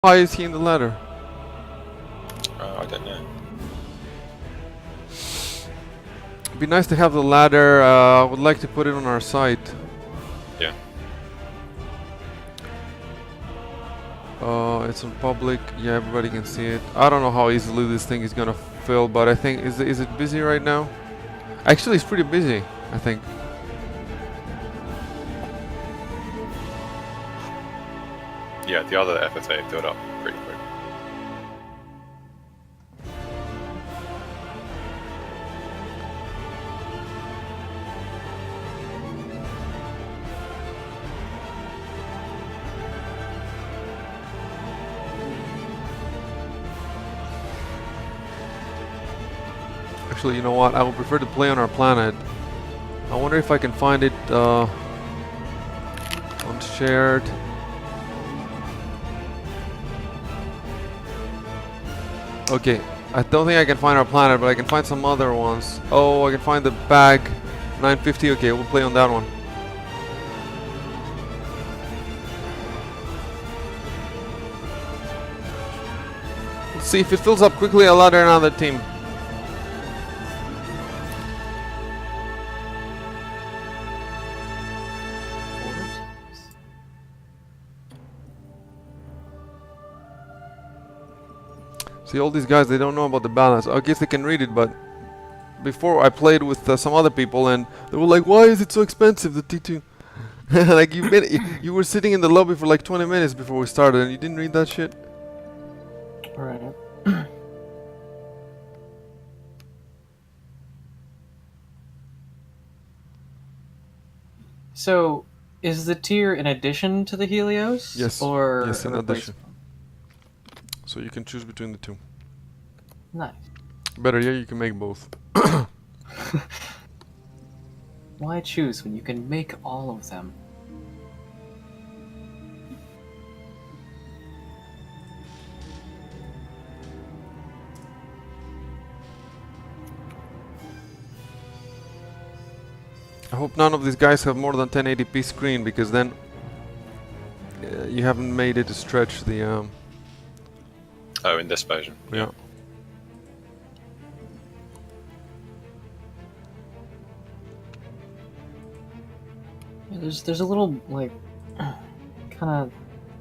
Why is he in the ladder? I don't know. It'd be nice to have the ladder. I would like to put it on our site. Yeah. It's on public. Yeah, everybody can see it. I don't know how easily this thing is gonna fill, but I think is it busy right now? Actually, it's pretty busy, I think. Yeah, the other FFA filled up pretty quick. Actually, you know what? I would prefer to play on our planet. I wonder if I can find it on shared. Okay, I don't think I can find our planet, but I can find some other ones. Oh, I can find the bag 950. Okay, we'll play on that one. Let's see if it fills up quickly. I'll add another team. See, all these guys, they don't know about the balance. I guess they can read it, but before I played with some other people, and they were like, "Why is it so expensive, the T2?" Like you were sitting in the lobby for like 20 minutes before we started, and you didn't read that shit. Right. So, is the tier in addition to the Helios? Yes. Or Yes, in a addition. replacement? So you can choose between the two. Nice. Better yet, you can make both. Why choose when you can make all of them? I hope none of these guys have more than 1080p screen, because then you haven't made it to stretch the Oh, in this version. yeah. Yeah, there's a little like kind of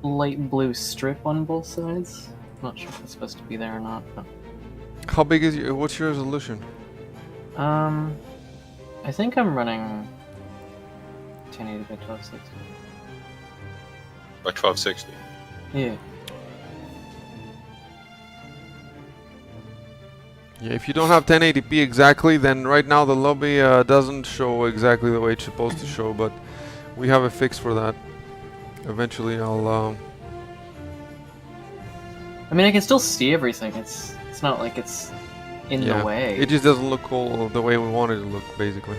light blue strip on both sides. I'm not sure if it's supposed to be there or not, but How big is your? What's your resolution? I think I'm running 1080 by 1260. By 1260. Yeah. Yeah, if you don't have 1080p exactly, then right now the lobby doesn't show exactly the way it's supposed to show, but we have a fix for that. Eventually I'll I mean, I can still see everything. It's not like it's in yeah, the way. it just doesn't look cool the way we want it to look, basically.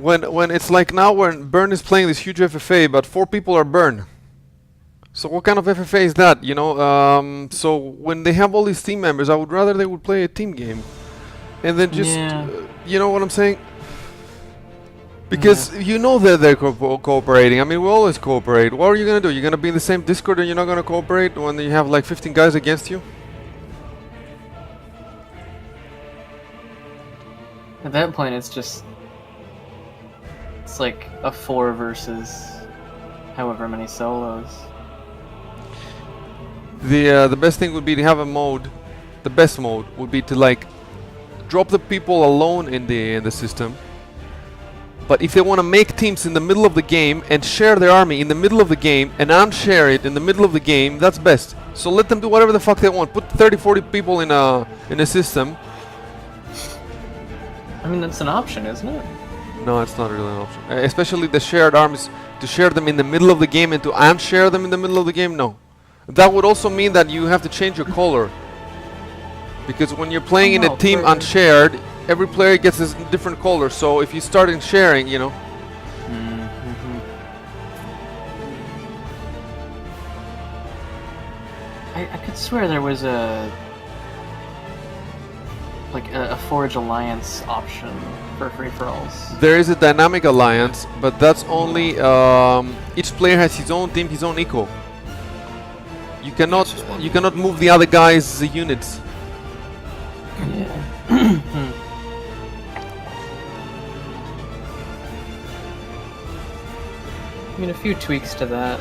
When it's like now when Burn is playing this huge FFA, but 4 people are Burn. So what kind of FFA is that, you know? So when they have all these team members, I would rather they would play a team game. And then just, Yeah. You know what I'm saying? Because you know that they're cooperating. I mean, we always cooperate. What are you going to do? You're going to be in the same Discord and you're not going to cooperate when you have like 15 guys against you? At that point, it's just... It's like a 4 versus however many solos. The best thing would be to have a mode. The best mode would be to like drop the people alone in the system. But if they want to make teams in the middle of the game and share their army in the middle of the game and unshare it in the middle of the game, that's best. So let them do whatever the fuck they want. Put 30-40 people in a system. I mean, that's an option, isn't it? No, it's not really an option. Especially the shared armies, to share them in the middle of the game and to unshare them in the middle of the game, no. That would also mean that you have to change your color. Because when you're playing in a team unshared, every player gets a different color. So if you start in sharing, you know. I could swear there was a Forge Alliance option for free-for-alls. There is a dynamic alliance, but that's only each player has his own team, his own eco. You cannot move the other guys' units. Yeah. I mean, a few tweaks to that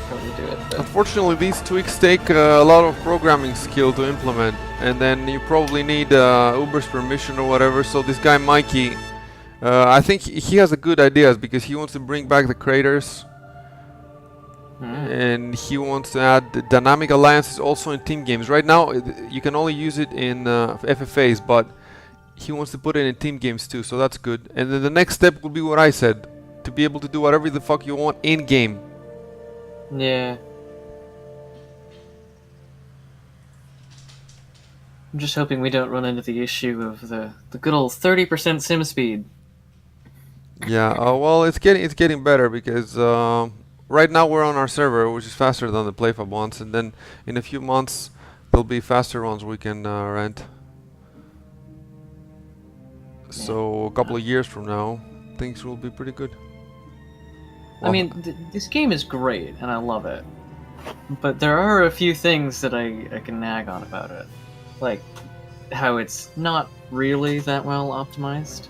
probably do it. But Unfortunately, these tweaks take a lot of programming skill to implement, and then you probably need Uber's permission or whatever. So this guy Mikey, I think he has a good ideas because he wants to bring back the craters, and he wants to add the dynamic alliances also in team games. Right now, you can only use it in FFAs, but he wants to put it in team games too. So that's good. And then the next step will be what I said, to be able to do whatever the fuck you want in game. yeah. I'm just hoping we don't run into the issue of the good old 30% sim speed. Yeah, well, it's getting better because right now we're on our server, which is faster than the PlayFab ones, and then in a few months there'll be faster ones we can rent. So a couple of years from now, things will be pretty good. I mean, this game is great, and I love it. But there are a few things that I can nag on about it. Like, how it's not really that well optimized.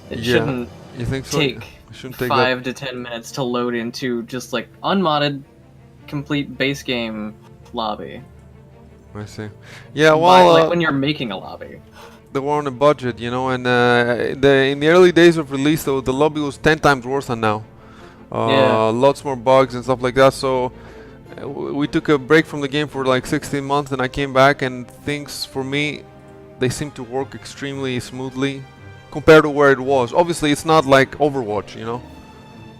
It shouldn't you think so? take Shouldn't take 5 to 10 minutes to load into just, like, unmodded, complete base game lobby. I see. Yeah, well, Like when you're making a lobby. they were on a budget, you know, and in the early days of release, though, the lobby was 10 times worse than now. Yeah. Lots more bugs and stuff like that. So we took a break from the game for like 16 months, and I came back, and things for me, they seem to work extremely smoothly compared to where it was. Obviously, it's not like Overwatch, you know.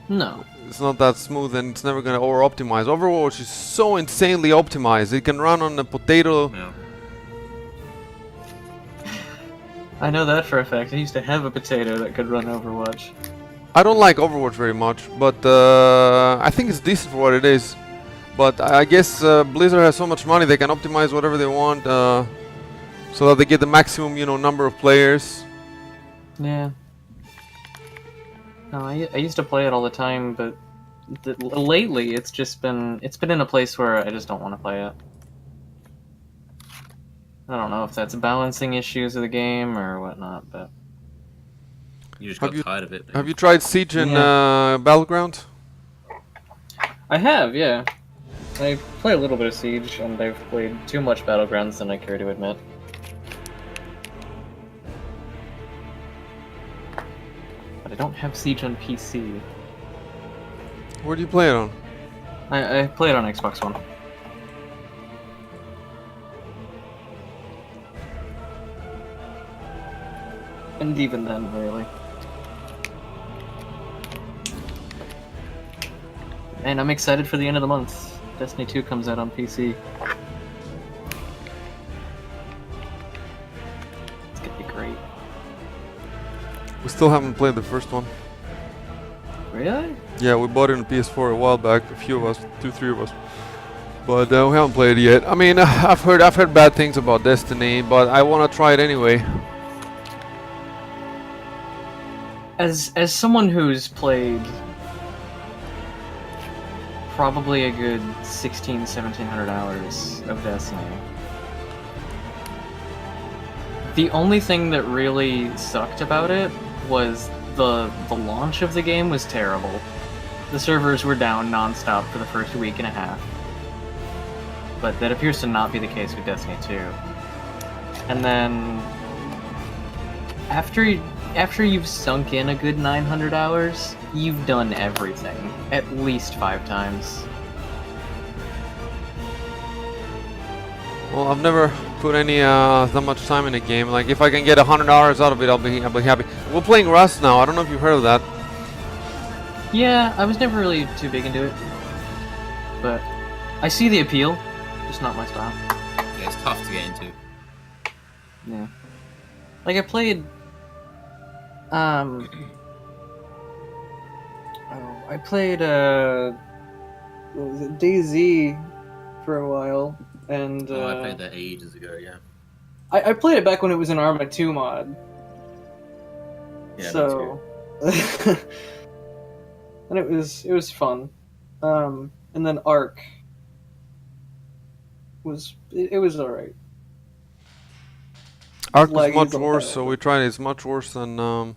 No. It's not that smooth, and it's never gonna over-optimize. Overwatch is so insanely optimized. It can run on a potato. Yeah. I know that for a fact. I used to have a potato that could run Overwatch. I don't like Overwatch very much, but I think it's decent for what it is. But I guess Blizzard has so much money, they can optimize whatever they want, so that they get the maximum, you know, number of players. Yeah. No, I used to play it all the time, but lately it's been in a place where I just don't want to play it. I don't know if that's balancing issues of the game or whatnot, but You just got tired of it. Have you tried Siege and Yeah. Battleground? I have, yeah. I play a little bit of Siege, and I've played too much Battlegrounds than I care to admit. But I don't have Siege on PC. Where do you play it on? I play it on Xbox One. And even then, really. And I'm excited for the end of the month. Destiny 2 comes out on PC. It's gonna be great. We still haven't played the first one. Really? Yeah, we bought it on PS4 a while back, a few of us, 2-3 of us. But we haven't played it yet. I mean, I've heard bad things about Destiny, but I want to try it anyway. As someone who's played probably a good 1700 hours of Destiny, the only thing that really sucked about it was the launch of the game was terrible. The servers were down non-stop for the first week and a half. But that appears to not be the case with Destiny 2. And then after you've sunk in a good 900 hours, you've done everything at least 5 times. Well, I've never put any that much time in a game. Like, if I can get 100 hours out of it, I'll be happy. We're playing Rust now. I don't know if you've heard of that. Yeah, I was never really too big into it. But I see the appeal, just not my style. Yeah, it's tough to get into. Yeah. Like, I played... I played, what was it, DayZ for a while, and Oh, I played that ages ago. Yeah. I played it back when it was an Arma 2 mod. Yeah. So, and it was fun. And then Ark was alright. Arc was Laggy much as all worse, hell, so but- we tried it. It's much worse than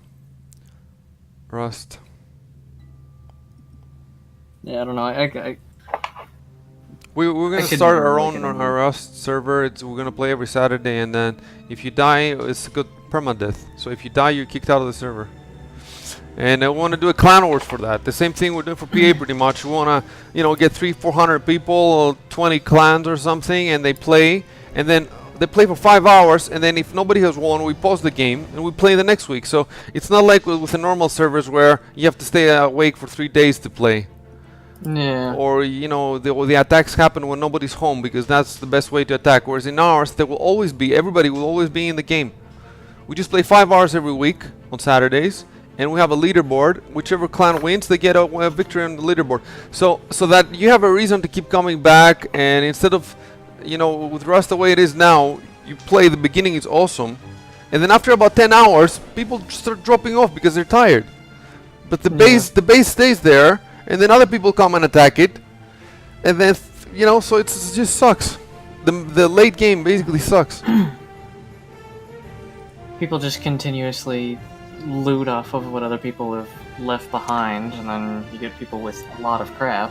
Rust. Yeah, I don't know. We're I gonna couldn't start even our really own get into it. Rust server. We're gonna play every Saturday, and then if you die, it's a good permadeath. So if you die, you're kicked out of the server. And I want to do a clan wars for that. The same thing we're doing for PA pretty much. We want to, get 300-400 people, 20 clans or something, and they play. And then they play for 5 hours, and then if nobody has won, we pause the game and we play the next week. So it's not like with the normal servers where you have to stay awake for 3 days to play. Yeah. Or the attacks happen when nobody's home, because that's the best way to attack. Whereas in ours, there will always be, everybody will always be in the game. We just play 5 hours every week on Saturdays, and we have a leaderboard. Whichever clan wins, they get a victory on the leaderboard. So that you have a reason to keep coming back. And instead of, with Rust the way it is now, you play the beginning, it's awesome, and then after about 10 hours, people start dropping off because they're tired. But the base stays there. And then other people come and attack it, and then so it just sucks. The late game basically sucks. People just continuously loot off of what other people have left behind, and then you get people with a lot of crap.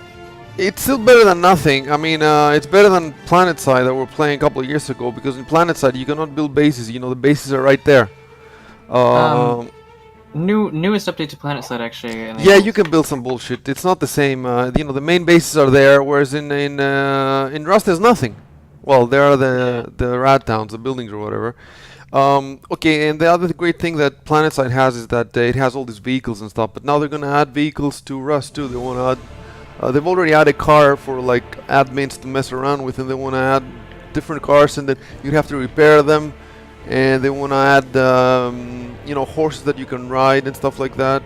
It's still better than nothing. I mean, it's better than Planetside that we were playing a couple of years ago, because in Planetside you cannot build bases. The bases are right there. Newest update to PlanetSide actually. Yeah, you can build some bullshit. It's not the same. The main bases are there, whereas in Rust there's nothing. Well, there are the rat towns, the buildings or whatever. Okay, and the other great thing that PlanetSide has is that it has all these vehicles and stuff. But now they're gonna add vehicles to Rust too. They want to add. They've already added a car for like admins to mess around with, and they want to add different cars, and then you'd have to repair them. And they want to add, horses that you can ride and stuff like that.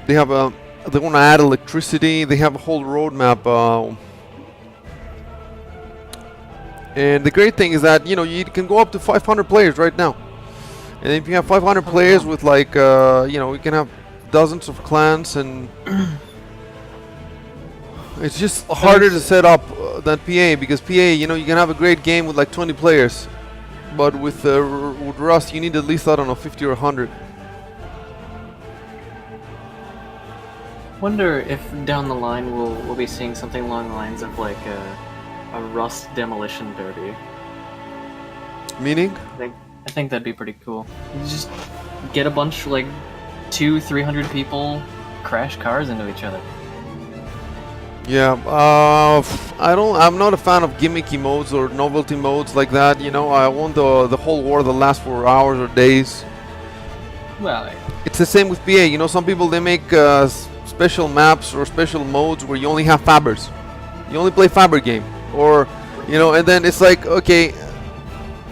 They have they want to add electricity. They have a whole roadmap. And the great thing is that you can go up to 500 players right now. And if you have 500 players with like, you can have dozens of clans, and it's just harder to set up than PA, because PA, you can have a great game with like 20 players. But with Rust, you need at least, I don't know, 50 or 100. Wonder if down the line we'll be seeing something along the lines of like a Rust demolition derby. Meaning? I think that'd be pretty cool. You just get a bunch, like 200-300 people, crash cars into each other. Yeah, I'm not a fan of gimmicky modes or novelty modes like that. I want the whole war that lasts for hours or days. Well, It's the same with PA. Some people, they make special maps or special modes where you only have fabbers. You only play fabber game, or and then it's like, okay,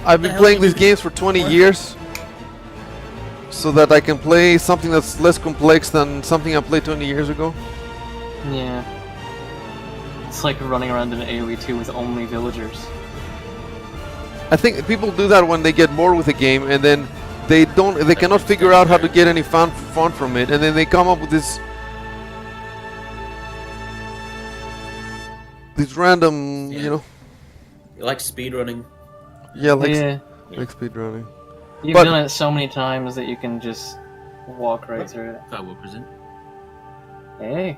I've been playing these games for 20 years, so that I can play something that's less complex than something I played 20 years ago. yeah. It's like running around in AoE 2 with only villagers. I think people do that when they get bored with a game, and then they cannot figure out how to get any fun from it, and then they come up with this random, You like speedrunning? Yeah, like Yeah. speedrunning. You've But- done it so many times that you can just walk right through it. That will present. Hey.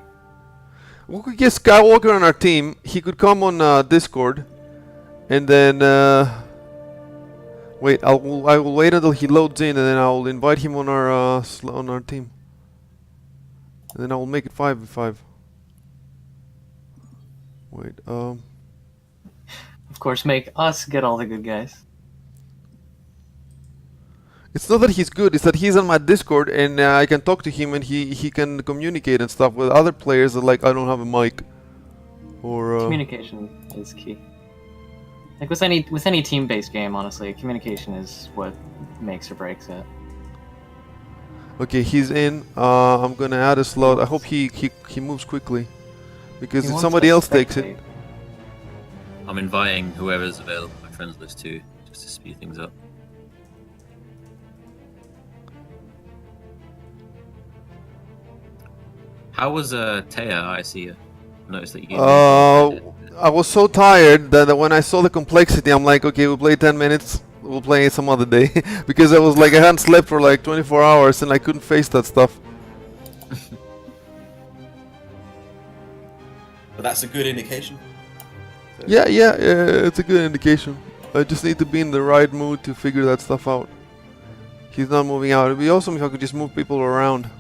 We could get Skywalker on our team. He could come on Discord, and then wait. I will wait until he loads in, and then I will invite him on our team, and then I will make it 5v5. Wait. Of course, make us get all the good guys. It's not that he's good, it's that he's on my Discord, and I can talk to him, and he can communicate and stuff with other players that, like, I don't have a mic. Or Communication is key. Like with any team-based game, honestly, communication is what makes or breaks it. okay, he's in. I'm gonna add a slot. I hope he moves quickly. Because He if wants somebody to else takes it, spectate. I'm inviting whoever's available on my friends list too, just to speed things up. How was Taya? I see you. Noticed that you gave me I was so tired that when I saw the complexity, I'm like, okay, we'll play 10 minutes. We'll play it some other day. Because I was like, I hadn't slept for like 24 hours and I couldn't face that stuff. But that's a good indication. Yeah, it's a good indication. I just need to be in the right mood to figure that stuff out. He's not moving out. It'd be awesome if I could just move people around.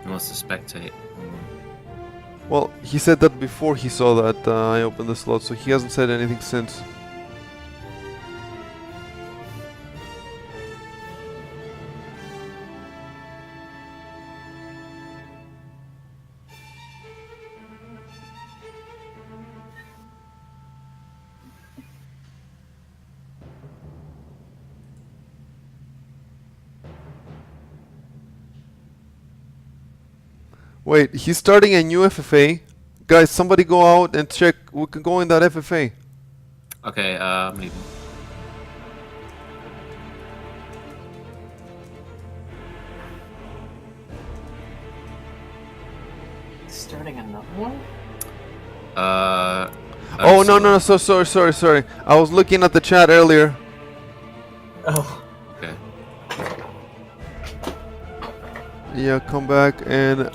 He wants to spectate. Well, he said that before he saw that I opened the slot, so he hasn't said anything since. Wait, he's starting a new FFA. Guys, somebody go out and check. We can go in that FFA. Okay, I'm leaving. Starting another one? Oh, no, so sorry. I was looking at the chat earlier. Oh. Okay. Yeah, come back and...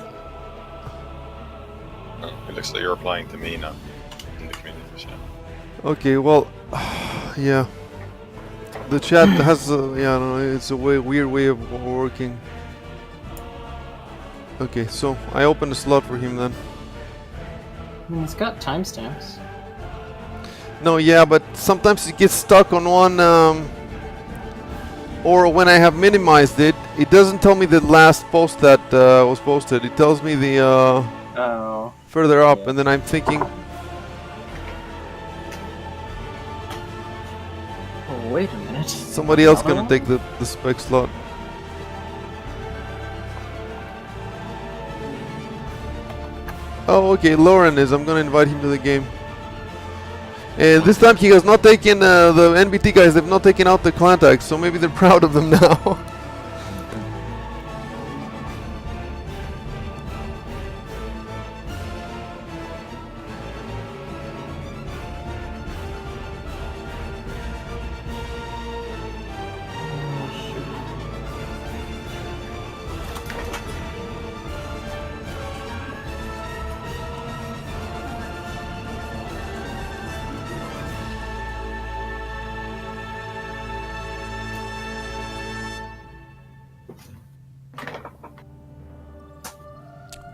Oh, it looks like you're replying to me now in the community chat. Okay, well... yeah. The chat has yeah, no, it's a weird way of working. Okay, so I opened a slot for him then. I mean, it's got timestamps. No, yeah, but sometimes it gets stuck on one, or when I have minimized it, it doesn't tell me the last post that was posted. It tells me the Oh. further up, Yeah. and then I'm thinking, Oh, wait a minute. somebody else Another gonna one? take the spec slot. Oh, okay, Lauren is. I'm gonna invite him to the game. And this time he has not taken the NBT guys. They've not taken out the clan tags, so maybe they're proud of them now.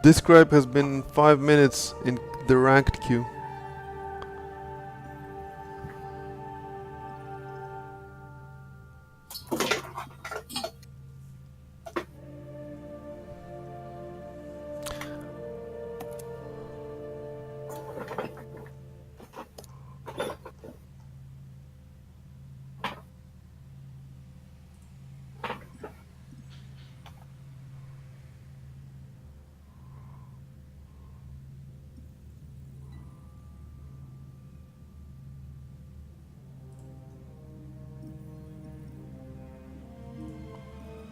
This scribe has been 5 minutes in the ranked queue.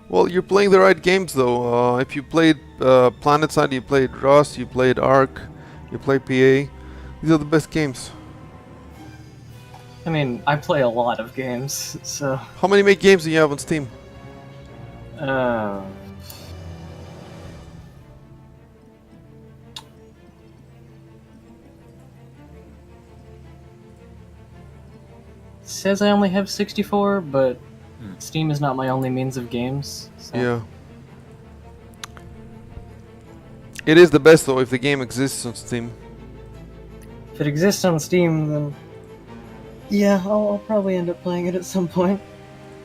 Well, you're playing the right games though. If you played PlanetSide, you played Rust, you played Ark, you played PA. These are the best games. I mean, I play a lot of games, so... How many make games do you have on Steam? Says I only have 64, but Steam is not my only means of games. So. Yeah. It is the best though if the game exists on Steam. If it exists on Steam, then yeah, I'll probably end up playing it at some point.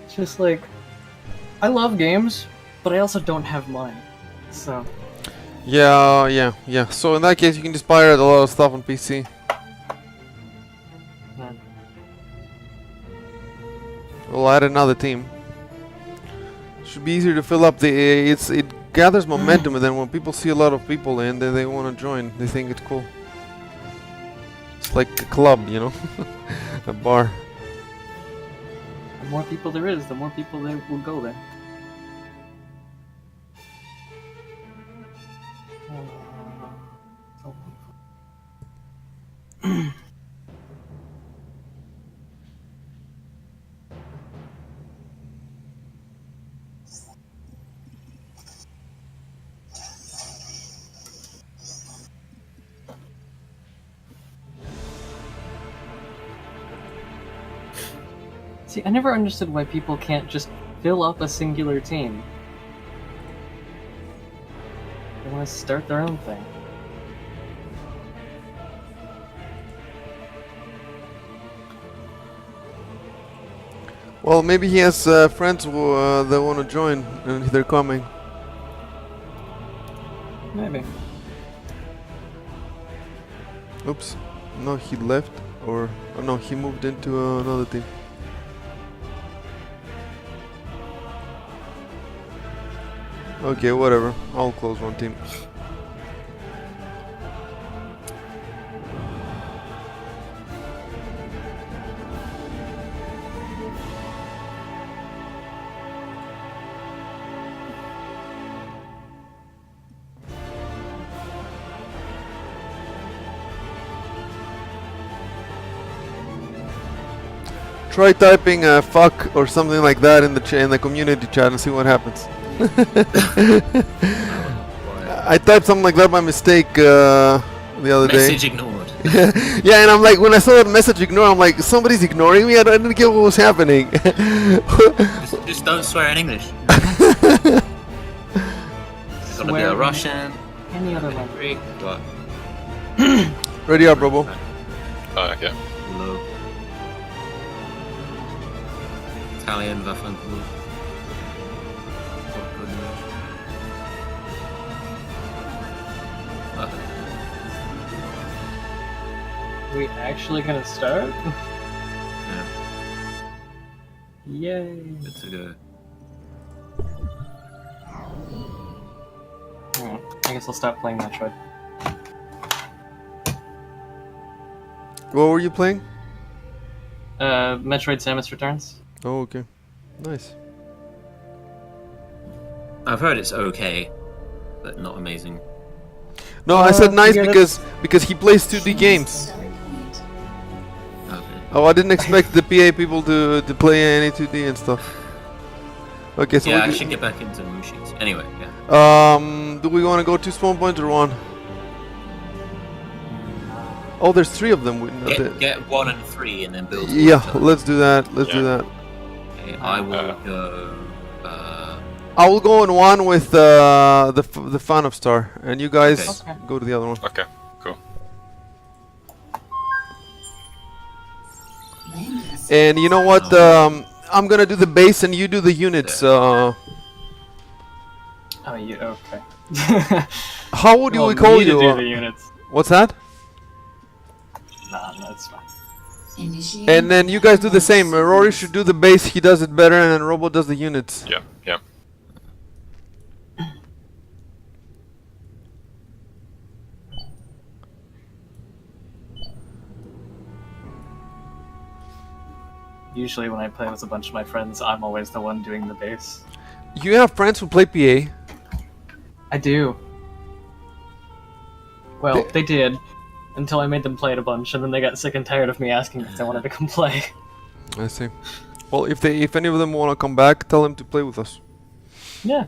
It's just like, I love games, but I also don't have money, so... Yeah. So in that case, you can just pirate a lot of stuff on PC. We'll add another team. Should be easier to fill up. It gathers momentum, and then when people see a lot of people in, then they want to join. They think it's cool. It's like a club, you know, a bar. The more people there is, the more people there will go there. See, I never understood why people can't just fill up a singular team. They want to start their own thing. Well, maybe he has friends who that want to join, and they're coming. Maybe. Oops. No, he left, or oh, no, he moved into another team. Okay, whatever. I'll close one team. Try typing fuck or something like that in the community chat and see what happens. I typed something like that by mistake the other Message day. ignored. Yeah, and I'm like, when I saw that message ignored, I'm like, somebody's ignoring me. I didn't get what was happening. Just don't swear in English. It's gonna be Swear a in Russian. Any other language. Greek. What? Ready up, Robo. Okay. Hello. Italian, vaffanculo. Are we actually gonna start? Yeah, Yay! good to go. I guess I'll stop playing Metroid. What were you playing? Metroid Samus Returns. Oh, okay. Nice. I've heard it's okay, but not amazing. No, I said nice yeah, because he plays 2D games. Okay. Oh, I didn't expect the PA people to play any 2D and stuff. Okay, so Yeah, I we should get back into Mushi's. Anyway, yeah. do we want to go 2 spawn points or 1? Oh, there's 3 of them. Get 1 and 3 and then build. Yeah, towards them. let's do that. Let's do Yeah. that. Okay, I will go. I will go on 1 with the Fan of Star, and you guys Okay. go to the other one. Okay. Cool. And you know what? I'm gonna do the base, and you do the units. Oh, you okay? How would we Well, call me to you? do the units. What's that? Nah, that's fine. And then you guys do the same. Rory should do the base. He does it better, and then Robo does the units. Yeah. Yeah. Usually when I play with a bunch of my friends, I'm always the one doing the base. You have friends who play PA. I do. Well, they did. Until I made them play it a bunch, and then they got sick and tired of me asking if they wanted to come play. I see. Well, if any of them want to come back, tell them to play with us. Yeah.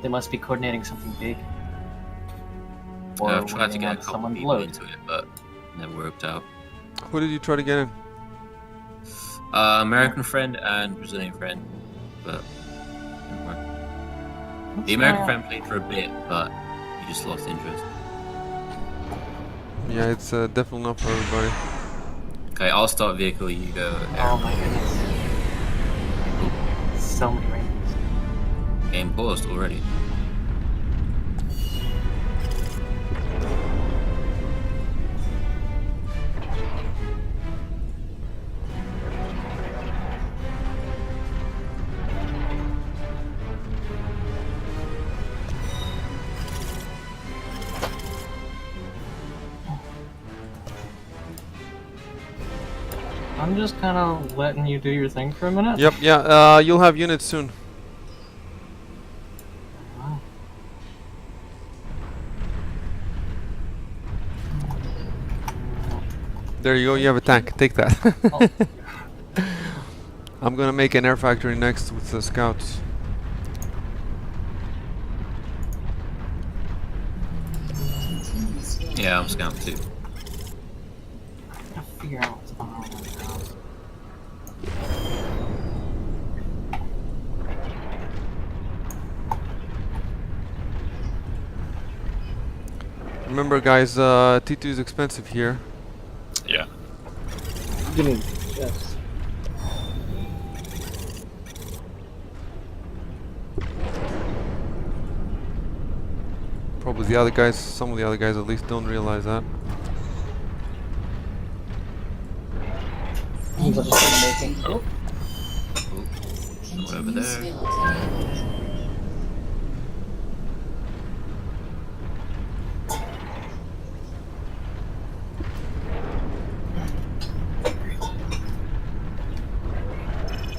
They must be coordinating something big. Or I've tried to waiting get a on couple someone people load. into it, but never worked out. Who did you try to get in? American friend and Brazilian friend, but didn't work. The American friend played for a bit, but he just lost interest. Yeah, it's definitely not for everybody. Okay, I'll start vehicle. You go. Oh my goodness. So many rings. Game paused already. I'm just kind of letting you do your thing for a minute. Yep, yeah, you'll have units soon. Wow. There you go, you have a tank. Take that. Oh. I'm gonna make an air factory next with the scouts. Yeah, I'm scout too. Gotta figure out what's going on with the house. Remember guys, T2 is expensive here. Yeah. Give me this. Probably the other guys, some of the other guys at least don't realize that. I'll just start making. Oh. Over there.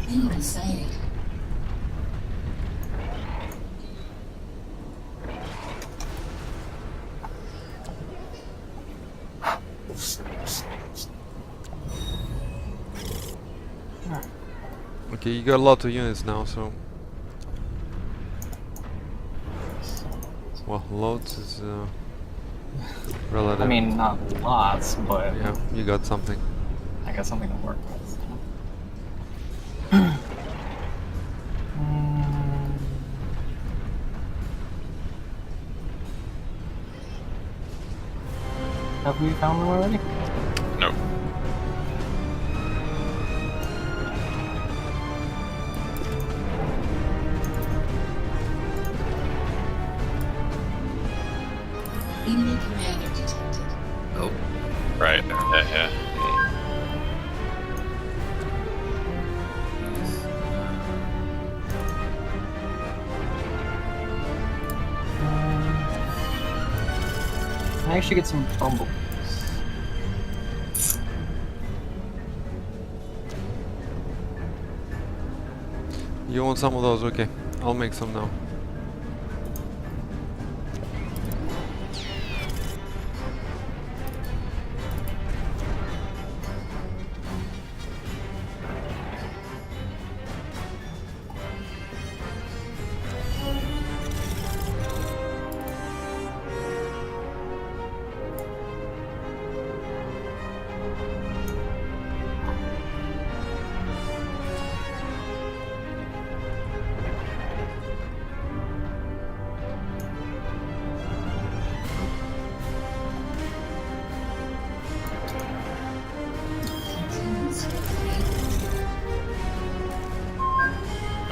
Enemy sighted. Okay, you got a lot of units now, so... Well, loads is relative. I mean, not lots, but yeah, you got something. I got something to work with. Have we found them already? No. Enemy commander detected. Oh. Right. Yeah. Can I actually get some bumblebees? You want some of those? Okay, I'll make some now.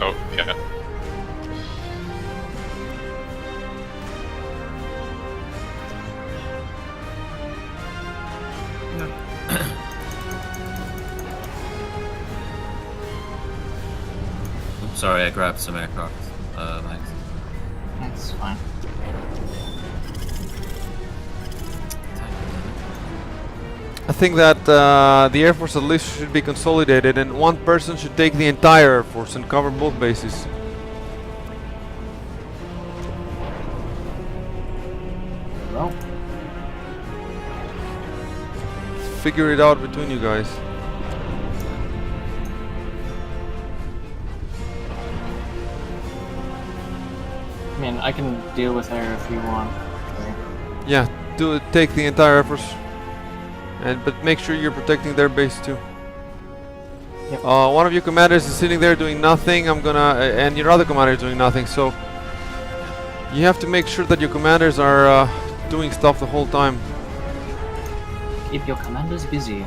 Oh, yeah. Oops, sorry, I grabbed some aircraft. Thanks. That's fine. I think that the Air Force at least should be consolidated and one person should take the entire Air Force and cover both bases. Well, Figure it out between you guys. I mean, I can deal with air if you want. Yeah, take the entire Air Force. But make sure you're protecting their base too. Yep. One of your commanders is sitting there doing nothing. And your other commander is doing nothing. So you have to make sure that your commanders are doing stuff the whole time. Keep your commanders busy.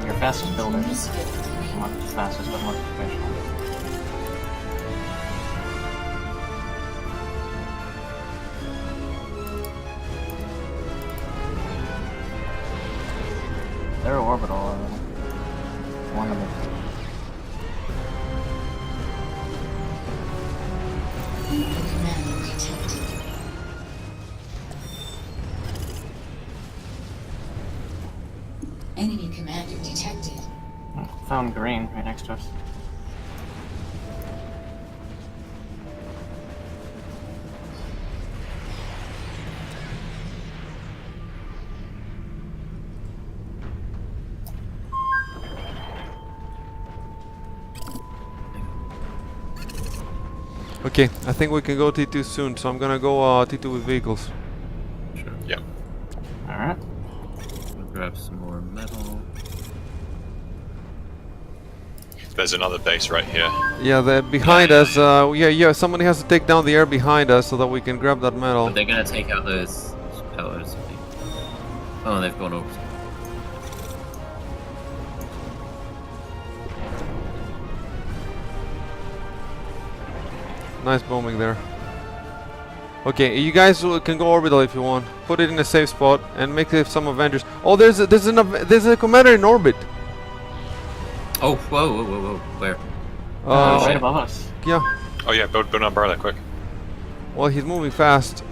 Your fastest builders. Not the fastest, but more professional. They're orbital. One of them. Enemy commander detected. Enemy commander detected. Found green right next to us. Okay, I think we can go T2 soon, so I'm gonna go T2 with vehicles. Sure. Yeah. Alright. We'll grab some more metal. There's another base right here. Yeah, they're behind us. Yeah, somebody has to take down the air behind us so that we can grab that metal. But they're gonna take out those pillars. I think. Oh, they've gone over. Nice bombing there. Okay, you guys can go orbital if you want. Put it in a safe spot and make it some Avengers. Oh, there's a commander in orbit. Oh, whoa. Where? Right Uh, above us. yeah. Oh yeah, build an umbrella quick. Well, he's moving fast. Wait.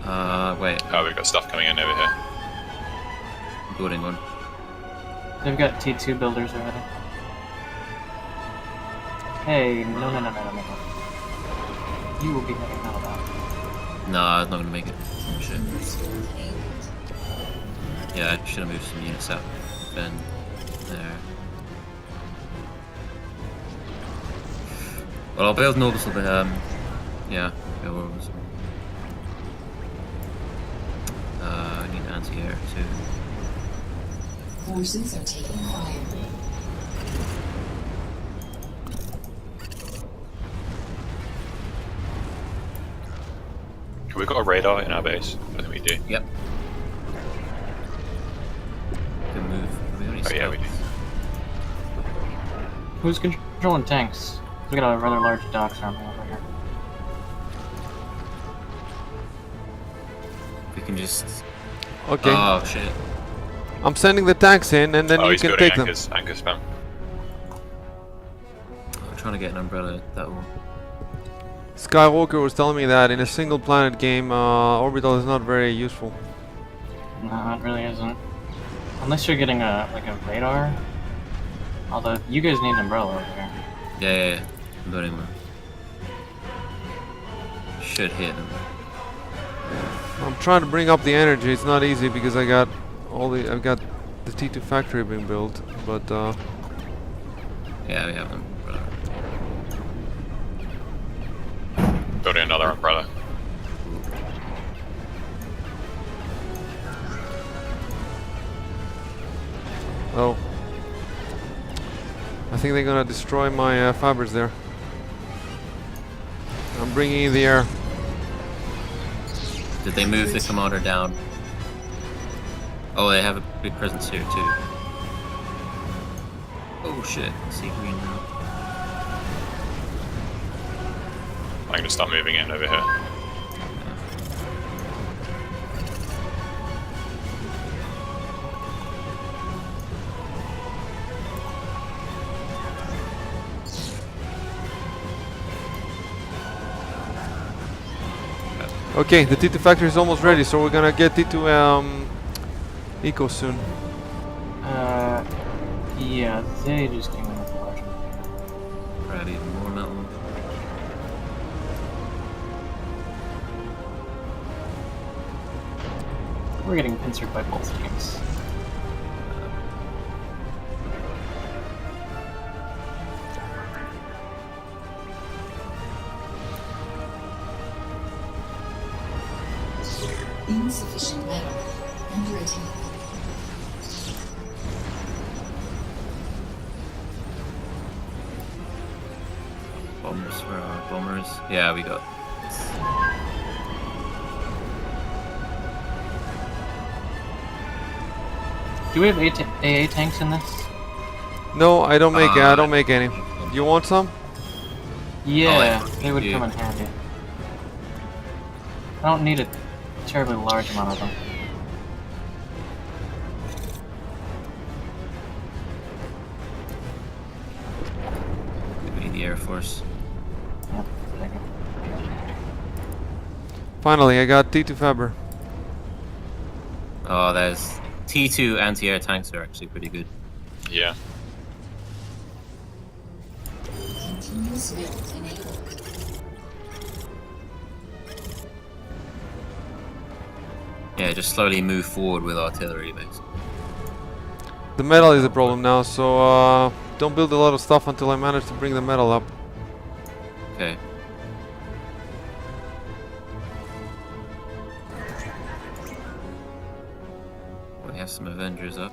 Oh, we've got stuff coming in over here. I'm building one. They've got T2 builders already. Hey, no. You will be making out of that. Nah, it's not gonna make it. Shit. Restore payload. Yeah, I should have moved some units out. Then there. Well, I'll build an orbital, but yeah, build orbital. I need anti-air too. Forces are taking fire. Have we got a radar in our base? I think we do. Yep. Good move. We only Oh yeah, we do. Who's controlling tanks? We got a rather large docks army over here. We can just. Okay. Oh shit. I'm sending the tanks in, and then Oh, you he's can building take them. anchor spam. I'm trying to get an umbrella. That will. Skywalker was telling me that in a single planet game, orbital is not very useful. No, it really isn't. Unless you're getting a radar. Although you guys need an umbrella over here. Yeah. I'm building one. Should hit them. I'm trying to bring up the energy. It's not easy because I've got the T2 factory being built, but Yeah, we have them. Umbrella. Building another umbrella. oh, I think they're gonna destroy my fibers there. I'm bringing in the air. Did they move the commander down? Oh, they have a big presence here too. Oh shit, I see green now. I'm gonna start moving in over here. Okay, the T2 factory is almost ready, so we're gonna get T2 eco soon. Yeah, they just came in with a large one. Grab even more metal. We're getting pincered by both teams. Insufficient metal. Under attack. Bombers, where are bombers? Yeah, we got. Do we have AA tanks in this? No, I don't make I don't make any. You want some? Yeah, Oh, they would yeah. come in handy. I don't need a terribly large amount of them. We need the Air Force. Yeah, there you go. Finally, I got T2 Faber. Oh, there's T2 anti-air tanks are actually pretty good. Yeah. Force field enabled. Yeah, just slowly move forward with artillery, basically. The metal is a problem now, so don't build a lot of stuff until I manage to bring the metal up. Okay. We have some Avengers up.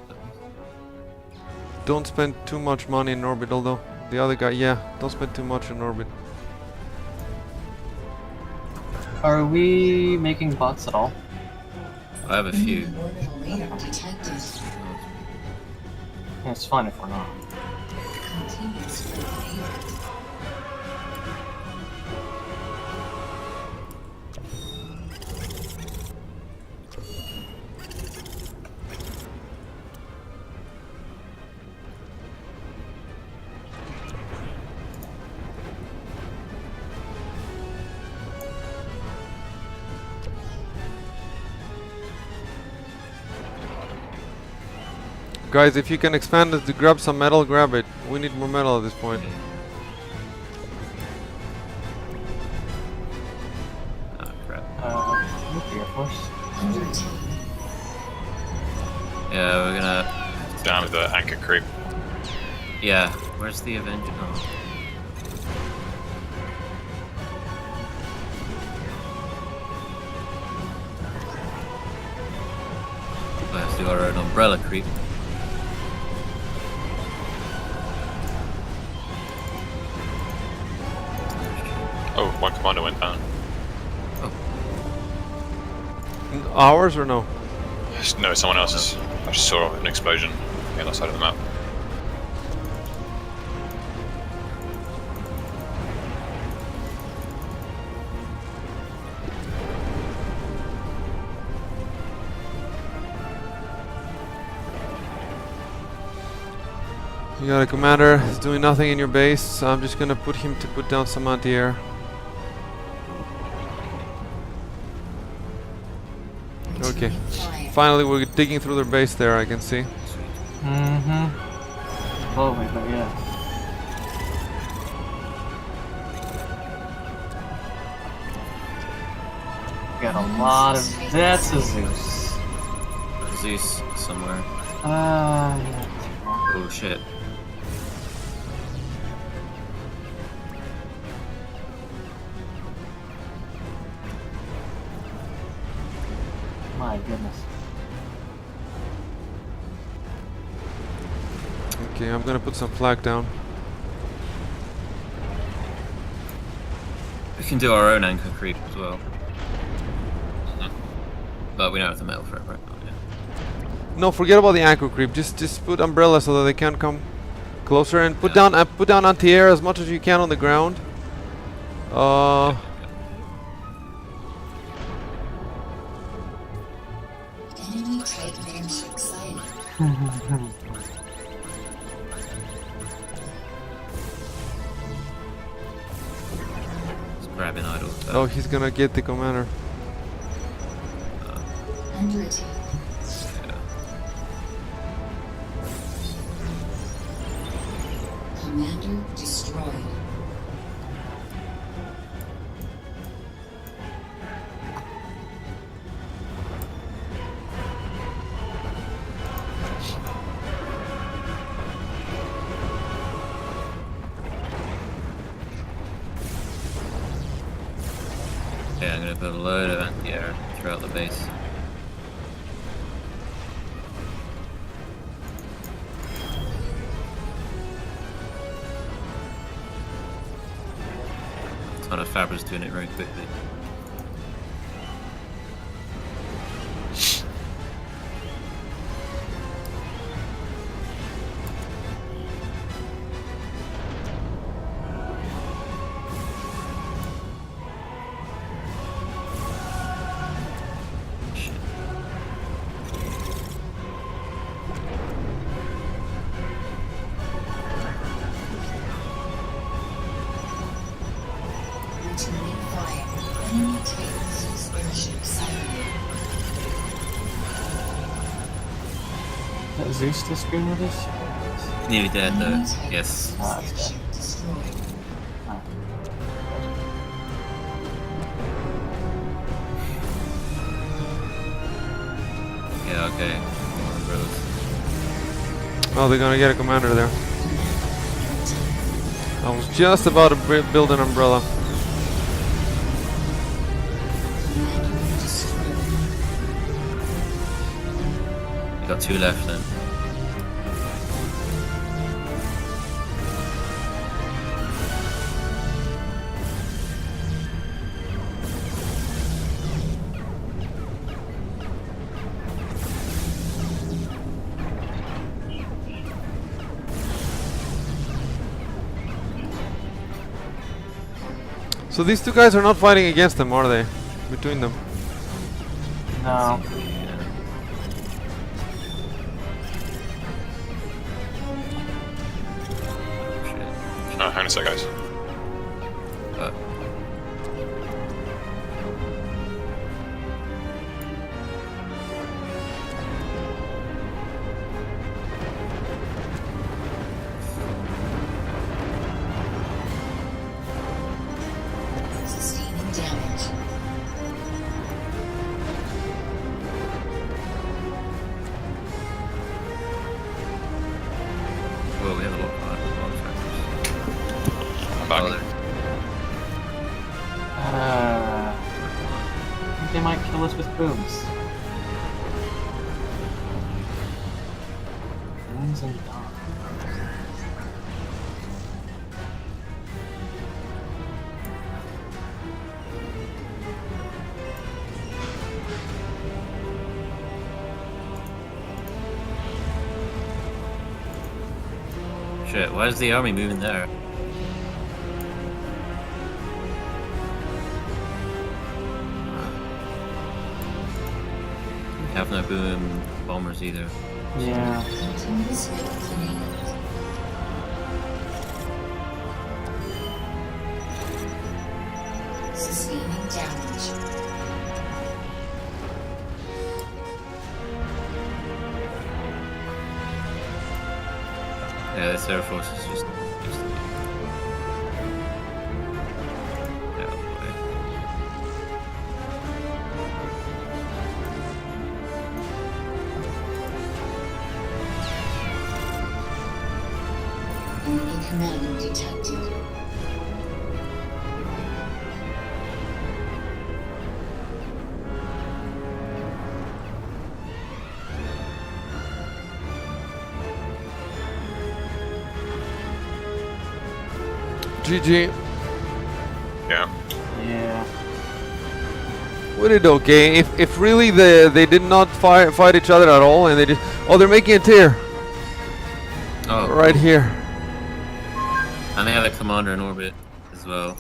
Don't spend too much money in orbit, although the other guy, yeah, don't spend too much in orbit. Are we making bots at all? I have a few. Orbital layer detected. It's fine if we're not. Continuous field enabled. Guys, if you can expand it to grab some metal, grab it. We need more metal at this point. Oh crap. Nuclear force. Undertaken. Yeah, we're gonna. Down with the anchor creep. Yeah, where's the Avenger? Oh. Let's do our own umbrella creep. Oh, one commander went down. Ours or no? No, someone else's. I just saw an explosion on the other side of the map. You got a commander, he's doing nothing in your base, so I'm just gonna put him to put down some anti-air. Okay, Fire. finally we're digging through their base there, I can see. Mm-hmm. Slowly, but yeah. Got a lot of... That's a Zeus. Zeus somewhere. Yeah. Oh shit. My goodness. Okay, I'm gonna put some flak down. We can do our own anchor creep as well. But we don't have the metal for it right now. Yeah. No, forget about the anchor creep. Just put umbrella so that they can't come closer, and put down anti-air as much as you can on the ground. Enemy Titan airship sighted. Just grabbing idle stuff. Oh, he's gonna get the commander. Under attack. Commander destroyed. Yeah, I'm gonna put a load of anti-air throughout the base. Ton of Fabra's doing it very quickly. Returning fire. Enemy Titan's airship sighted. That Zeus disagreeing with us? Nearly dead Enemy though. Titan's Yes. Ah, it's dead. airship destroyed. Yeah, okay. Oh, they're gonna get a commander there. I was just about to build an umbrella. Commander destroyed. We got 2 left then. So these two guys are not fighting against them, are they? Between them. No. Oh, hang on a sec, guys. Uh, Sustaining damage. well, we have a lot of factors. I'm back. Oh, there. I think they might kill us with booms. Booms and dawn. Shit, why is the army moving there? We have no boom bombers either. Yeah. Continuously grenade. Sustaining damage. Yeah, this Air Force is just. Yeah, boy. Enemy command detected. GG. Yeah. Yeah. We did okay. If really they did not fight each other at all, and they just they're making a tier Oh, right cool. here. And they have a commander in orbit as well.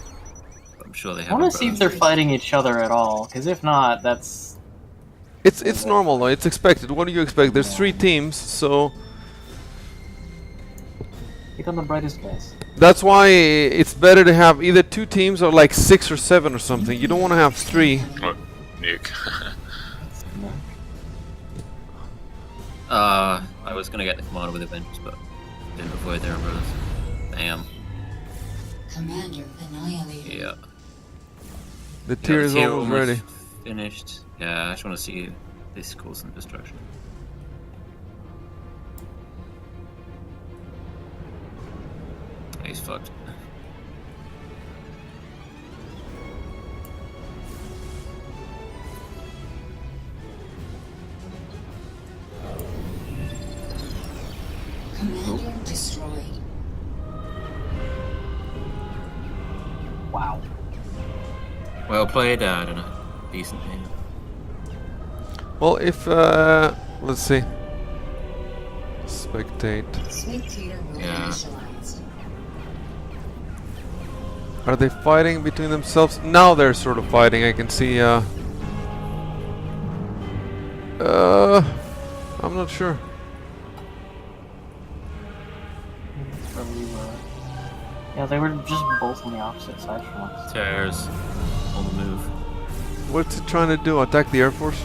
I'm sure they I have. want to see if they're fighting each other at all, because if not, that's... It's normal though. It's expected. What do you expect? There's 3 teams, so Pick on the brightest guys. that's why it's better to have either 2 teams or like 6 or 7 or something. You don't want to have 3. What? Nuke. I was gonna get the commander with Avengers, but didn't avoid their umbrellas. Damn. Commander annihilated. Yeah. The tier is tier almost ready. Finished. Yeah, I just want to see this cause some destruction. He's fucked. Commander destroyed. Wow. Well played, I don't know. Decent game. Well, if let's see. Spectate. Spectator will Yeah. initialized. Are they fighting between themselves? Now they're sort of fighting. I can see. I'm not sure. That's where we were. Yeah, they were just both on the opposite side from us. Tears on the move. What's it trying to do? Attack the Air Force?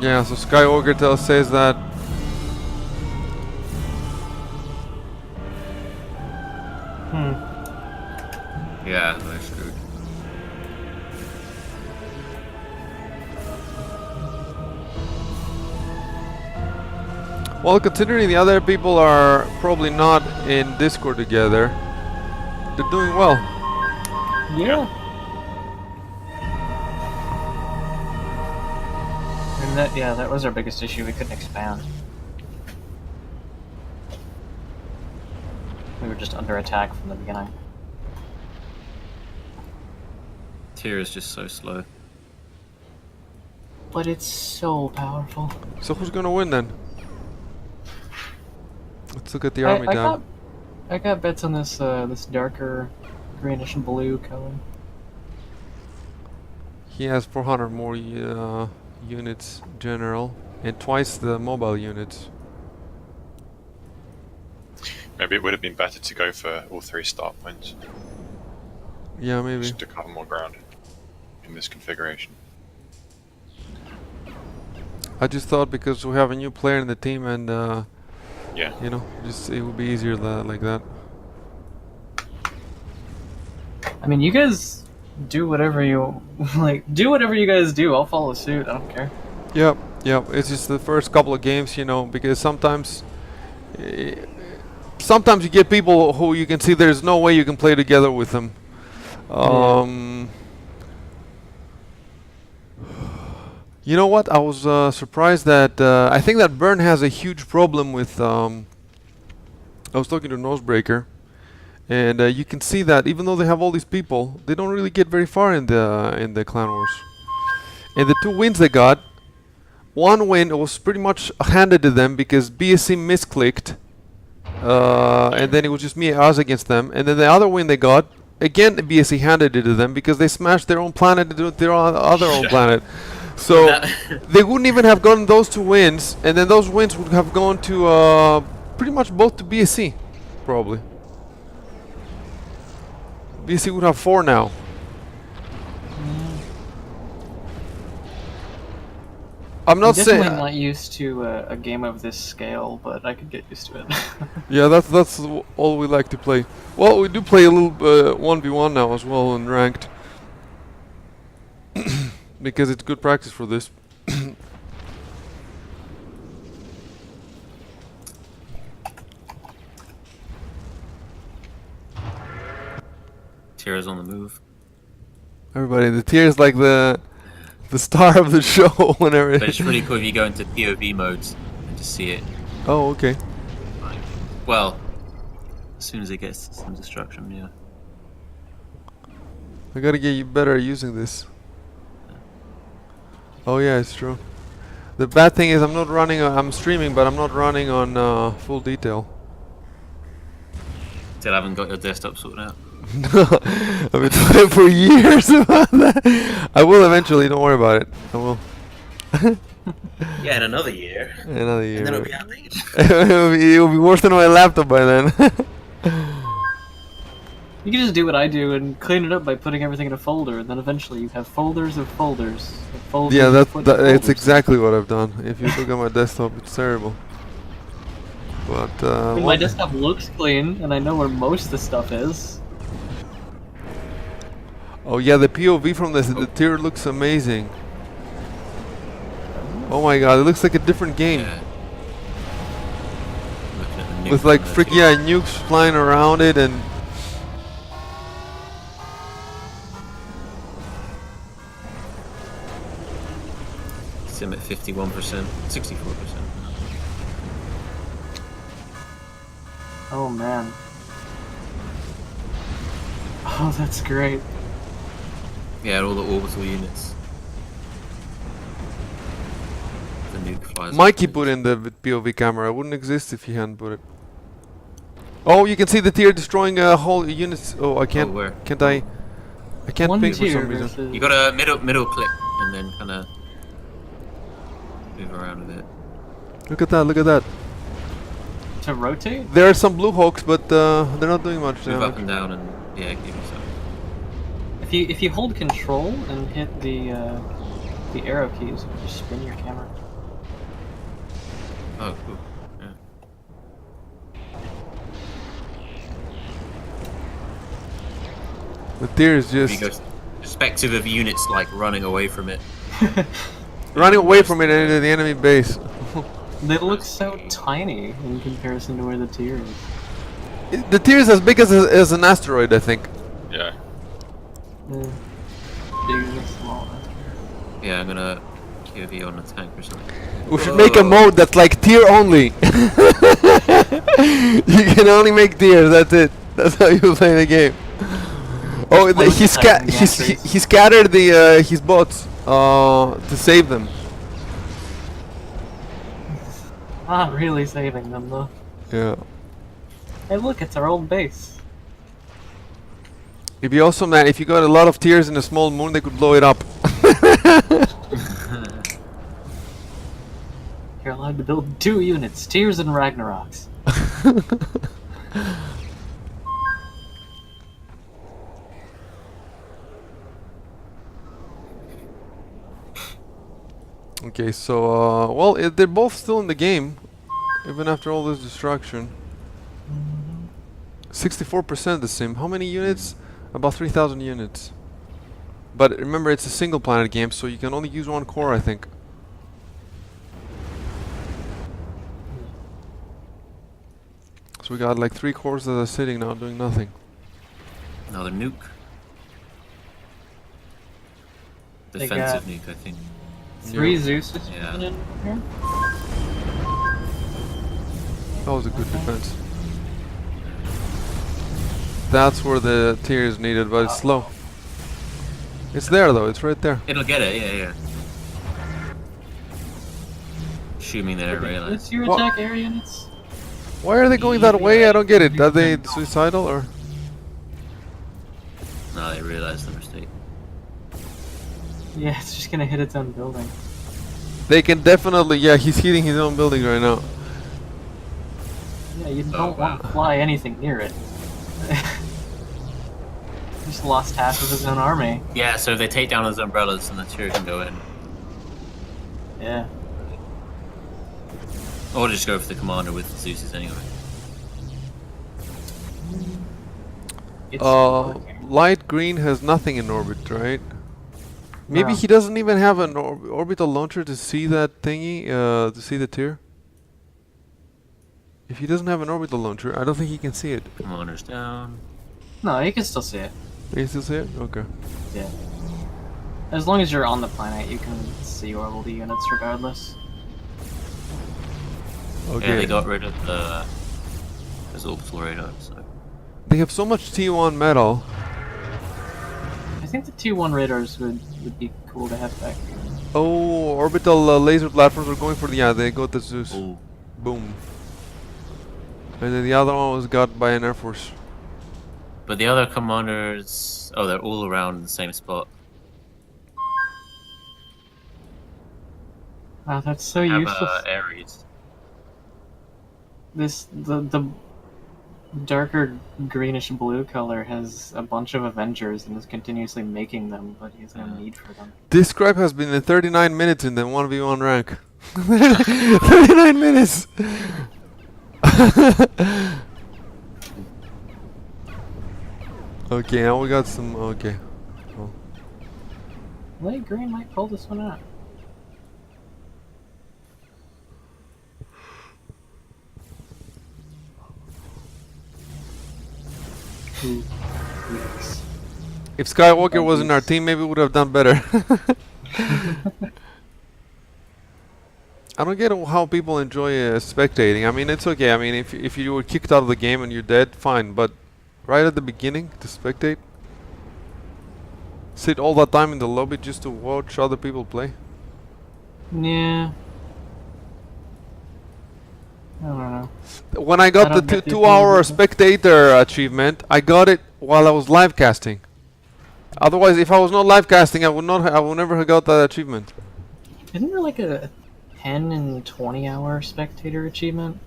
Yeah, so Sky Ogre says that Well, considering the other people are probably not in Discord together, they're doing well. Yeah. And that was our biggest issue. We couldn't expand. We were just under attack from the beginning. Tier is just so slow. But it's so powerful. So who's gonna win then? Let's look at the army tab. I got bets on this this darker greenish and blue color. He has 400 more units general and twice the mobile units. Maybe it would have been better to go for all 3 start points. Yeah, maybe. Just to cover more ground in this configuration. I just thought because we have a new player in the team and Yeah. you know, just it would be easier like that. I mean, you guys do whatever you like. Do whatever you guys do. I'll follow suit. I don't care. Yep, yep. It's just the first couple of games, you know, because sometimes you get people who you can see there's no way you can play together with them. You know what? I was surprised that I think that Burn has a huge problem with. I was talking to Nosebreaker, and you can see that even though they have all these people, they don't really get very far in the Clan Wars. And the 2 wins they got, one win was pretty much handed to them because BSC misclicked, and then it was just us against them. And then the other win they got, again BSC handed it to them because they smashed their own planet into their other own planet. So they wouldn't even have gotten those 2 wins, and then those wins would have gone to pretty much both to BSC, probably. BSC would have 4 now. I'm not saying. Definitely not used to a game of this scale, but I could get used to it. Yeah, that's all we like to play. Well, we do play a little 1v1 now as well in ranked. Because it's good practice for this. Tier is on the move. Everybody, the tier is like the star of the show whenever. But it's really cool if you go into POV modes and just see it. Oh, okay. Like, well, as soon as it gets some destruction, yeah. I gotta get you better at using this. Oh yeah, it's true. The bad thing is I'm not running. I'm streaming, but I'm not running on full detail. Still haven't got your desktop sorted out. I've been trying for years about that. I will eventually. Don't worry about it. I will. Yeah, in another year. Another year. And then it'll be outdated. It'll be worse than my laptop by then. You can just do what I do and clean it up by putting everything in a folder, and then eventually you have folders of folders. Of folders Yeah, of folders. it's exactly what I've done. If you look at my desktop, it's terrible. But I mean, my desktop looks clean, and I know where most of the stuff is. oh yeah, the POV from the tier looks amazing. Oh my god, it looks like a different game. Yeah. Looking at the With nuke like on the frick tier. yeah, nukes flying around it and. Sim at 51%, 64%. Oh man. Oh, that's great. Yeah, all the orbital units. The nuke flies. Mikey put in the POV camera. It wouldn't exist if he hadn't put it. Oh, you can see the tier destroying whole units. Oh, I can't. where? Can't I? I can't One ping for tier some reason. versus... You got a middle click and then kind of move around a bit. Look at that! Look at that! To rotate? There are some blue hawks, but they're not doing much Move up damage. and down and yeah, give yourself. If you hold control and hit the arrow keys, you can just spin your camera. Oh, cool. Yeah. The tier is You just go perspective of units like running away from it. running away from it into the enemy base. They look so tiny in comparison to where the tier is. The tier is as big as an asteroid, I think. Yeah. Big and small. Yeah, I'm gonna QV on a tank or something. We should make a mode that's like tier only. You can only make tiers. That's it. That's how you play the game. Oh, play with the Titan he scattered the his bots to save them. Not really saving them though. Yeah. Hey, look, it's our old base. It'd be awesome, man. If you got a lot of tiers in a small moon, they could blow it up. You're allowed to build 2 units, tiers and Ragnaroks. Okay, so well, they're both still in the game, even after all this destruction. 64% the same. How many units? About 3,000 units. But remember, it's a single planet game, so you can only use 1 core, I think. So we got like 3 cores that are sitting now doing nothing. Another nuke. They Defensive got- nuke, I think. 3 Zeuses Yeah. coming in here. That was a good defense. That's where the tier is needed, but it's slow. It's there though, it's right there. It'll get it, yeah. Assuming they don't realize. What's your What? attack area units? Why are they going that way? I don't get it. Are they suicidal or? No, they realize the mistake. Yeah, it's just gonna hit its own building. They can definitely, yeah, he's hitting his own building right now. Yeah, you Oh, don't want to wow. fly anything near it. Just lost half of his own army. Yeah, so if they take down those umbrellas, then the tier can go in. Yeah. Or just go for the commander with the Zeus's anyway. It's working. Light green has nothing in orbit, right? Maybe No. he doesn't even have an orbital launcher to see that thingy, to see the tier. If he doesn't have an orbital launcher, I don't think he can see it. Commander's down. No, you can still see it. Can you still see it? Okay. Yeah. As long as you're on the planet, you can see all the units regardless. Okay. Yeah, they got rid of those orbital radar, so. They have so much T1 metal. I think the T1 radars would be cool to have back. Oh, orbital laser platforms are going for the, yeah, they got the Zeus. Oh. Boom. And then the other one was got by an Air Force. But the other commanders, oh, they're all around the same spot. Wow, that's so Have useless. Ares. The darker greenish blue color has a bunch of Avengers and is continuously making them, but he has no need for them. This scribe has been in 39 minutes in the 1v1 rank. 39 minutes! Okay, now we got some, okay. Oh. Light green might pull this one out. Ooh, yes. If Skywalker was in our team, maybe we would have done better. I don't get how people enjoy spectating. I mean, it's okay. I mean, if you were kicked out of the game and you're dead, fine. But right at the beginning, to spectate, sit all that time in the lobby just to watch other people play. Yeah. I don't know. When I got I the don't get the 2-hour appeal. spectator achievement, I got it while I was live casting. Otherwise, if I was not live casting, I would never have got that achievement. Isn't there like a 10 and 20 hour spectator achievement?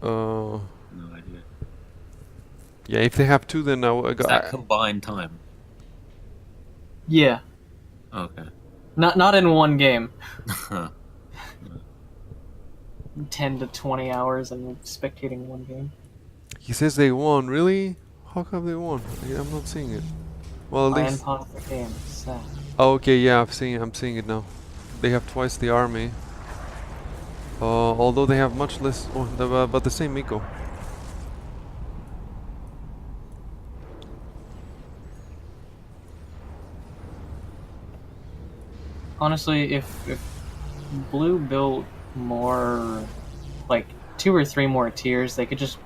No idea. Yeah, if they have two, then I Is that combined time? Yeah. Okay. Not in one game. 10 to 20 hours and spectating one game. He says they won. Really? How come they won? I'm not seeing it. Well, at I least. unpaused the game. Sad. Oh, okay, yeah, I'm seeing it now. They have twice the army. Although they have much less, but the same eco. Honestly, if Blue built more, like 2 or 3 more tiers, they could just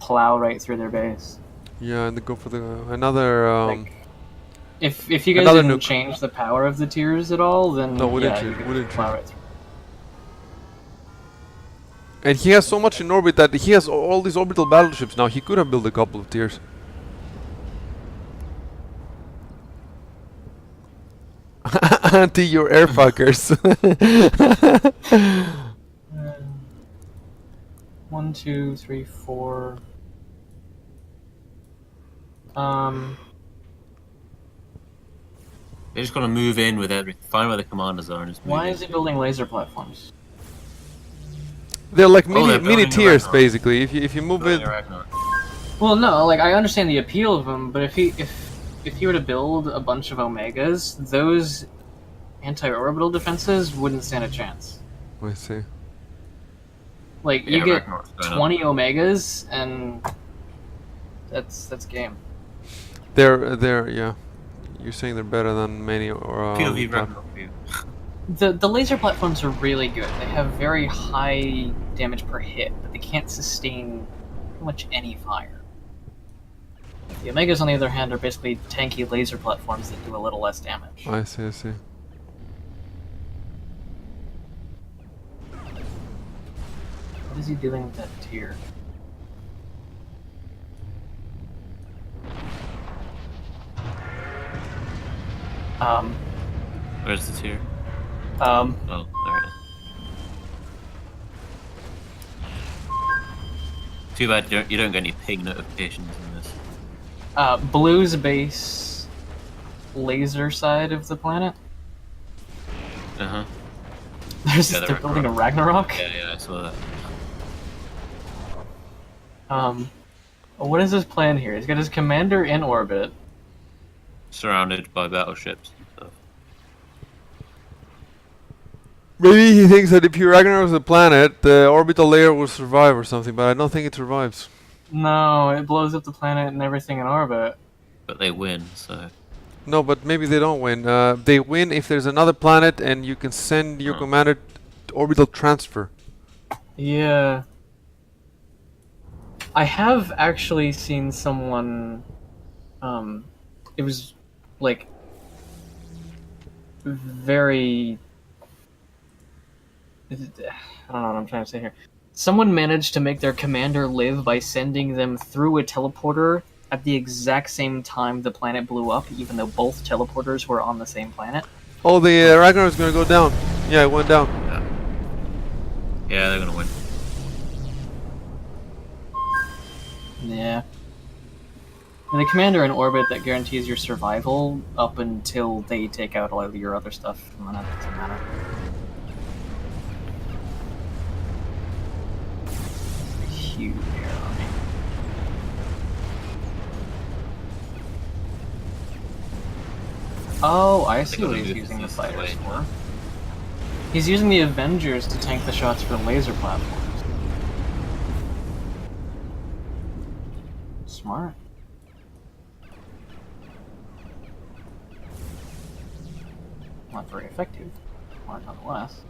plow right through their base. Yeah, and they go for the another. Like, if you guys another didn't nuke. change the power of the tiers at all, then No, wouldn't yeah, you? you could Wouldn't just you? plow right through. And he has so much in orbit that he has all these orbital battleships now. He could have built a couple of tiers. Anti your air fuckers. 1, 2, 3, 4. They're just gonna move in with everything. Find where the commanders are and just move Why in. is he building laser platforms? They're like Oh, they're mini building a tiers, Ragnarok. basically. If you move Building it, a Ragnarok. Well, no, like I understand the appeal of them, but if he were to build a bunch of Omegas, those anti-orbital defenses wouldn't stand a chance. I see. Like Yeah, you get Ragnarok's going up. 20 Omegas, and that's game. They're yeah. You're saying they're better than many or POV Ragnarok view. The laser platforms are really good. They have very high damage per hit, but they can't sustain pretty much any fire. The Omegas, on the other hand, are basically tanky laser platforms that do a little less damage. I see. I see. What is he doing with that tier? Where's the tier? Um, Oh, there it is. Too bad you don't get any ping notifications in this. Blue's base laser side of the planet. Uh-huh. There's Yeah, they're the building a Ragnarok. Yeah, I saw that. What is his plan here? He's got his commander in orbit. Surrounded by battleships and stuff. Maybe he thinks that if he Ragnarok the planet, the orbital layer will survive or something, but I don't think it survives. No, it blows up the planet and everything in orbit. But they win, so... No, but maybe they don't win. They win if there's another planet and you can send your commander to orbital transfer. Yeah. I have actually seen someone, it was, like, very... I don't know what I'm trying to say here. Someone managed to make their commander live by sending them through a teleporter at the exact same time the planet blew up, even though both teleporters were on the same planet. Oh, the Ragnarok is gonna go down. Yeah, it went down. Yeah, they're gonna win. Yeah. And the commander in orbit that guarantees your survival up until they take out all of your other stuff, and then it doesn't matter. Huge air army. Oh, I see what he's using the fighters for. He's using the Avengers to tank the shots for laser platforms. Smart. Not very effective. Smart nonetheless.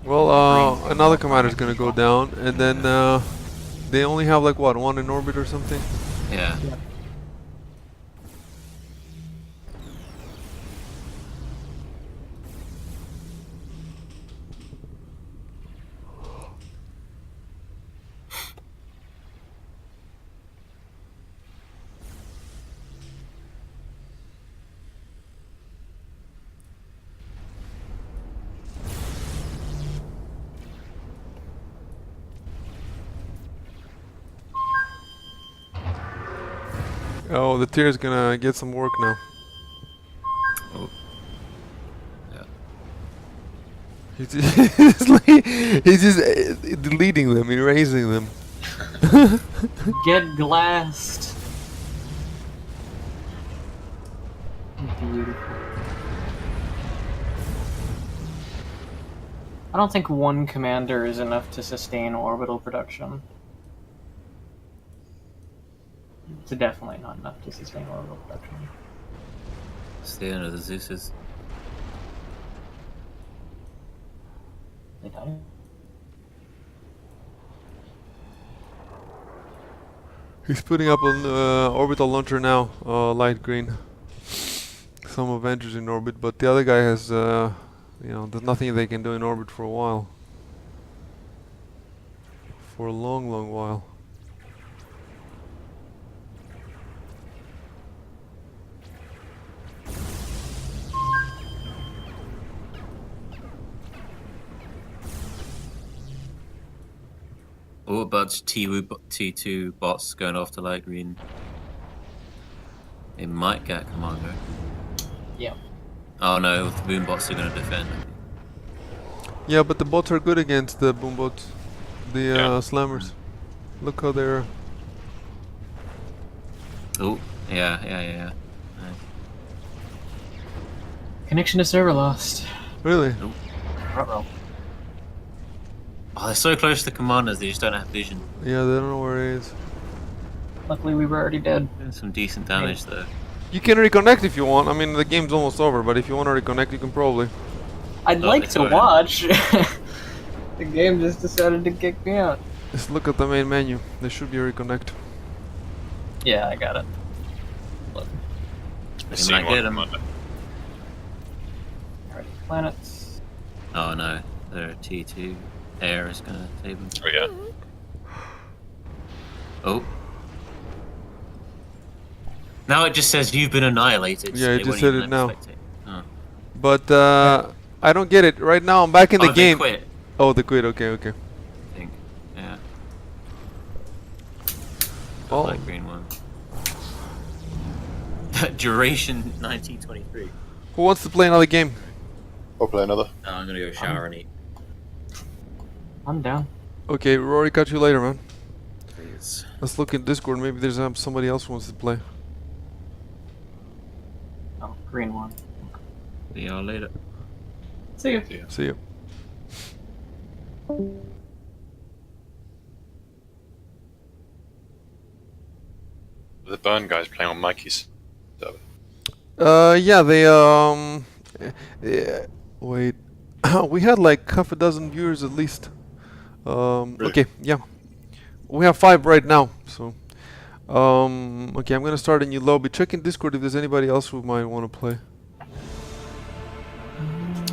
Well, another commander's gonna go down, and then they only have like what, one in orbit or something? Yeah. Oh, the tier's gonna get some work now. Oh. Yeah. He's just deleting them, erasing them. Get glassed. Beautiful. I don't think one commander is enough to sustain orbital production. It's definitely not enough to sustain orbital production. Stay under the Zeus's. They die. He's putting up an orbital launcher now, light green. Some Avengers in orbit, but the other guy has, there's nothing they can do in orbit for a while. For a long, long while. What about T2 bots going off to light green? They might get commander. Yeah. Oh no, the boom bots are going to defend. Yeah, but the bots are good against the boom bots. The slammers. Look how they're... Oh, yeah. Nice. Connection to server lost. Really? Uh-oh. Oh, they're so close to the commanders, they just don't have vision. Yeah, they don't know where it is. Luckily, we were already dead. Some decent damage though. You can reconnect if you want. I mean, the game's almost over, but if you want to reconnect, you can probably. I'd Oh, like it's to already- watch. The game just decided to kick me out. Just look at the main menu. There should be a reconnect. Yeah, I got it. Look. They Seeing might one get 'em. commander. Alright, planets. Oh no, their T2 air is going to save them. Oh yeah. Oh. Now it just says you've been annihilated. Yeah, so it they just won't said even it let me now. spectate. Oh. But I don't get it. Right now, I'm back in the Oh, they game. quit, Oh, they quit. Okay. I think. Yeah. Oh. Light green one. Duration 1923. Who wants to play another game? I'll play another. Oh, I'm gonna go shower and eat. I'm down. Okay, Rory, catch you later, man. Please. Let's look in Discord. Maybe there's somebody else who wants to play. Oh, green one. See y'all later. See you. See you. The burn guys playing on Mikey's server. Yeah, they wait. We had like half a dozen viewers at least. Really? Okay, yeah. We have 5 right now, so okay, I'm gonna start a new lobby. Check in Discord if there's anybody else who might want to play.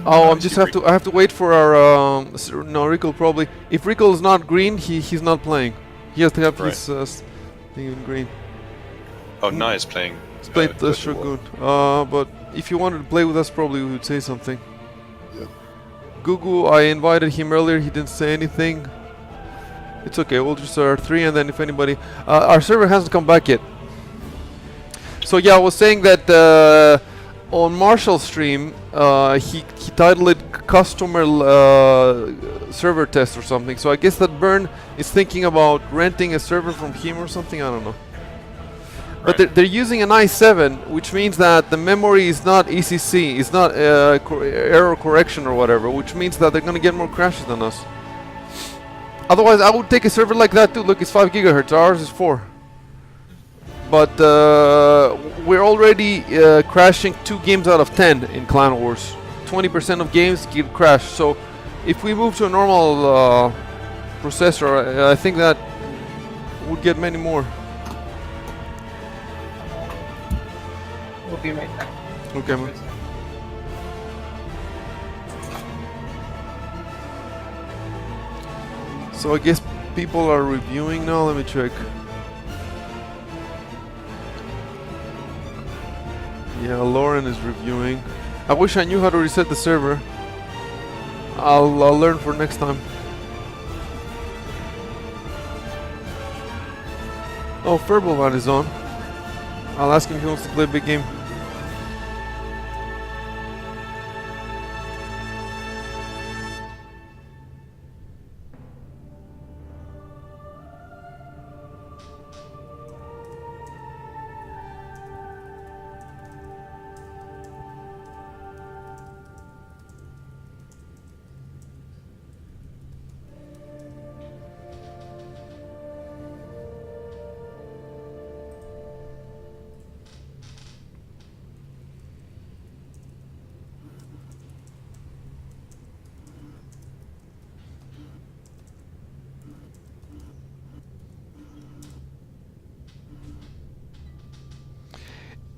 Oh, I have to wait for our no, Rickle probably. If Rickle is not green, he's not playing. He has to have Right. his thing in green. Oh, Nai is playing. Let's play the Total War. Shogun. But if you wanted to play with us, probably we would say something. Yeah. Gugu, I invited him earlier. He didn't say anything. It's okay. We'll just start 3, and then if anybody, our server hasn't come back yet. So yeah, I was saying that on Marshall's stream, he titled it customer server test or something. So I guess that Burn is thinking about renting a server from him or something. I don't know. But Right. they're using an i7, which means that the memory is not ECC, it's not error correction or whatever, which means that they're gonna get more crashes than us. Otherwise, I would take a server like that too. Look, it's 5 gigahertz. Ours is 4. But we're already crashing 2 games out of 10 in Clan Wars. 20% of games get crashed. So if we move to a normal processor, I think that would get many more. We'll be right back. Okay, man. So I guess people are reviewing now. Let me check. Yeah, Lauren is reviewing. I wish I knew how to reset the server. I'll learn for next time. Oh, Furbolvan is on. I'll ask him if he wants to play a big game.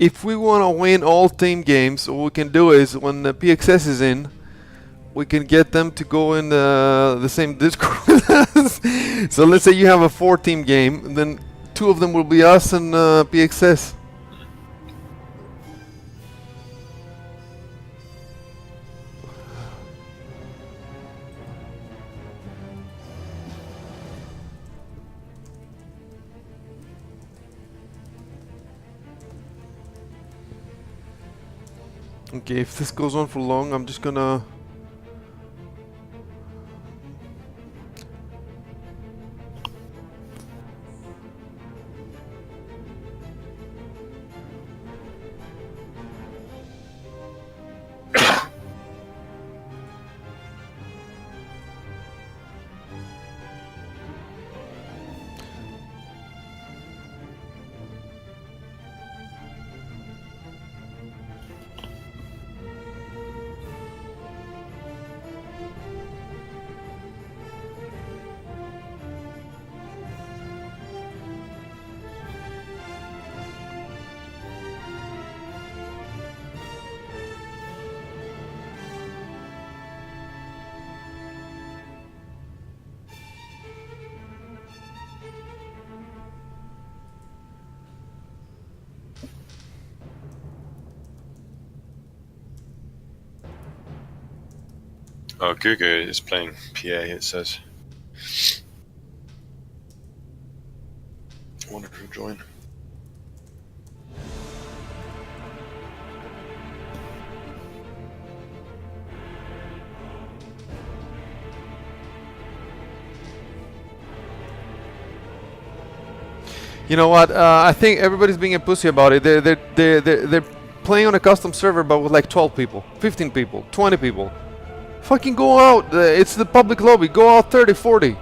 if we want to win all team games, what we can do is when the PXS is in, we can get them to go in the same Discord with us. So let's say you have a 4-team game, and then 2 of them will be us and PXS. Okay, if this goes on for long, I'm just gonna... Oh, Gugu is playing PA, it says. I wonder if he'll join. You know what? I think everybody's being a pussy about it. They're playing on a custom server, but with like 12 people, 15 people, 20 people. Fucking go out. It's the public lobby. Go out 30, 40.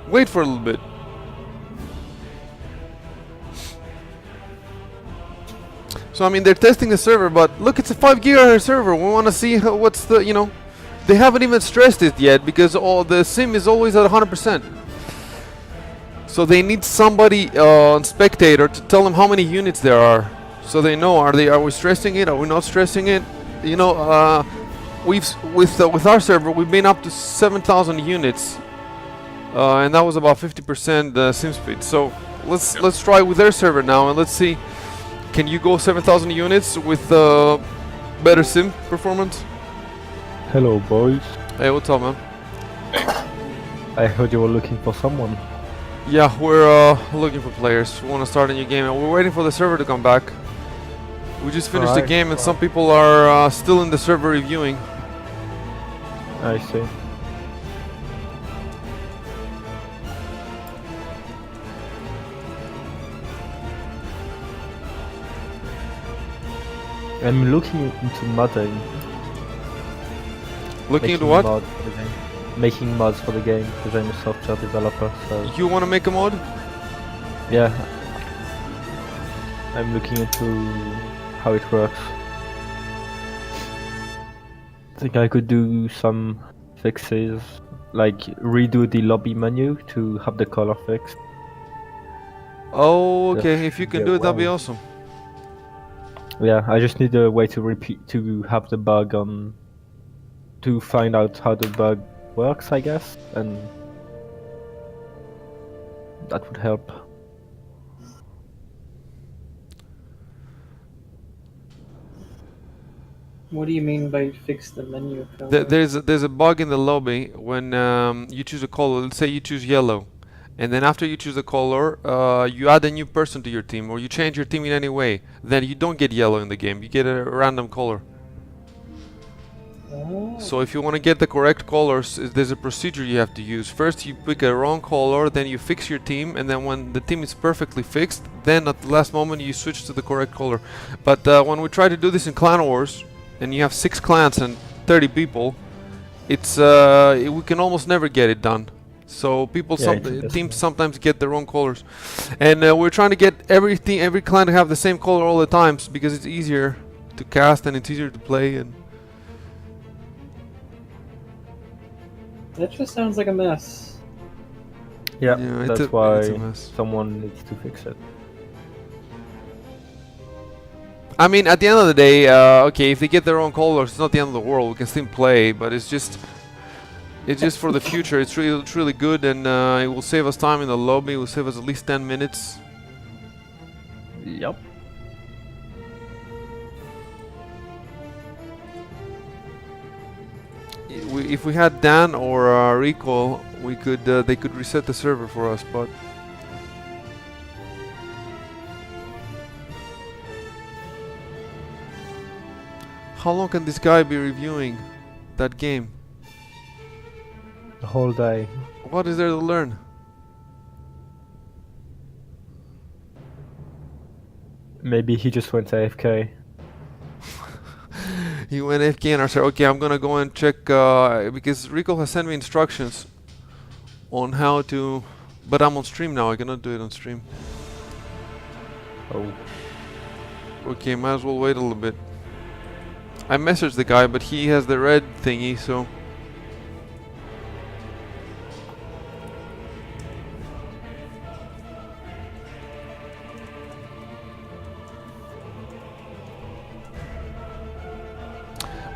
Wait for a little bit. So I mean, they're testing the server, but look, it's a 5 GHz server. We want to see what's the, you know, they haven't even stressed it yet because all the sim is always at 100%. So they need somebody on spectator to tell them how many units there are, so they know are we stressing it? Are we not stressing it? You know, with our server we've been up to 7,000 units, and that was about 50% sim speed. So let's try with their server now and let's see. Can you go 7,000 units with better sim performance? Hello, boys. Hey, what's up, man? I heard you were looking for someone. Yeah, we're looking for players. We want to start a new game, and we're waiting for the server to come back. We just finished the game, and some people are still in the server reviewing. I see. I'm looking into modding. Looking into what? Making mods for the game, because I'm a software developer, so... You want to make a mod? Yeah. I'm looking into how it works. I think I could do some fixes, like redo the lobby menu to have the color fixed. Oh, okay. If you can do it, that'd be awesome. Yeah, I just need a way to have the bug on... to find out how the bug works, I guess, and that would help. What do you mean by fix the menu color? There's a bug in the lobby when you choose a color. Let's say you choose yellow, and then after you choose a color, you add a new person to your team, or you change your team in any way. Then you don't get yellow in the game. You get a random color. So if you want to get the correct colors, there's a procedure you have to use. First you pick a wrong color, then you fix your team, and then when the team is perfectly fixed, then at the last moment you switch to the correct color. But when we try to do this in Clan Wars, and you have 6 clans and 30 people, it's we can almost never get it done. So people, teams sometimes get the wrong colors, and we're trying to get every clan to have the same color all the times because it's easier to cast and it's easier to play. And that just sounds like a mess. Yeah, yeah, that's why someone needs to fix it. I mean, at the end of the day, okay, if they get their own colors, it's not the end of the world. We can still play, but it's just for the future. It's really good, and it will save us time in the lobby. It will save us at least 10 minutes. Yep. If we had Dan or Recall, we could they could reset the server for us, but how long can this guy be reviewing that game? The whole day. What is there to learn? Maybe he just went AFK. He went AFK and I said, okay, I'm gonna go and check because Rico has sent me instructions on how to, but I'm on stream now. I cannot do it on stream. Oh. Okay, might as well wait a little bit. I messaged the guy, but he has the red thingy, so.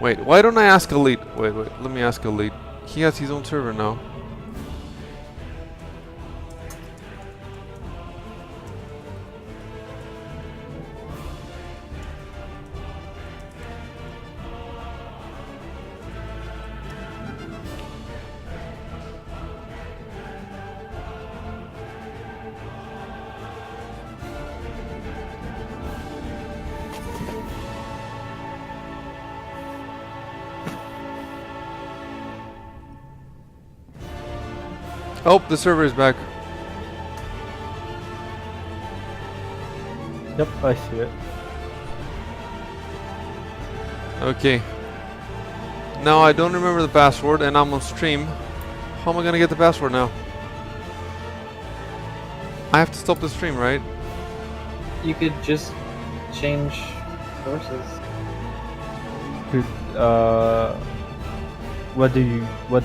Wait, why don't I ask Elite? Wait, let me ask Elite. He has his own server now. Oh, the server is back. Yep, I see it. Okay. Now I don't remember the password and I'm on stream. How am I gonna get the password now? I have to stop the stream, right? You could just change sources. What